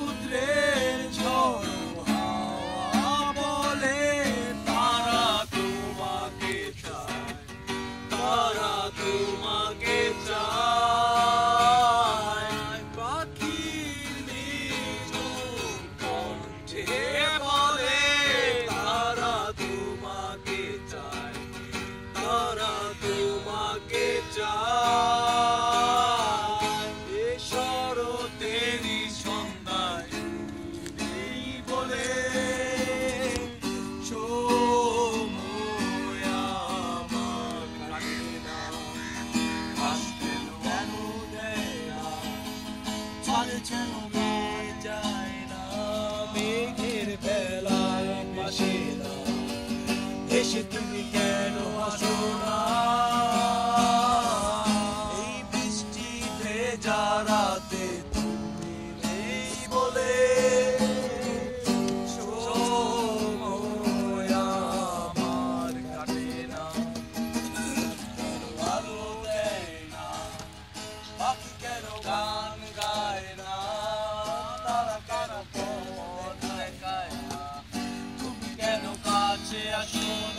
সমুদ্রের ঝড়ো হাওয়া বলে তারা তোমাকে চায়, তারা তোমাকে চায়। পাখির নিঝুম কণ্ঠে বলে তারা তোমাকে চায়, তারা তোমাকে চায়। এ শরতেরই সন্ধ্যায় নেই বলে সময় আমার কাটে না। আসতে কেন দেয় না, চলে যেন গায়ে যায় না। মেঘের বেলায় পাশে না, এসে তুমি কেন আসো না। এই বৃষ্টি ভেজা রাতে তুমি নেই বলে সময় আমার কাটে না। আলো দেয় না, পাখি কেন গান গায় না, তারা কেন পথ দেখায় না, তুমি কেন কাছে আসো না।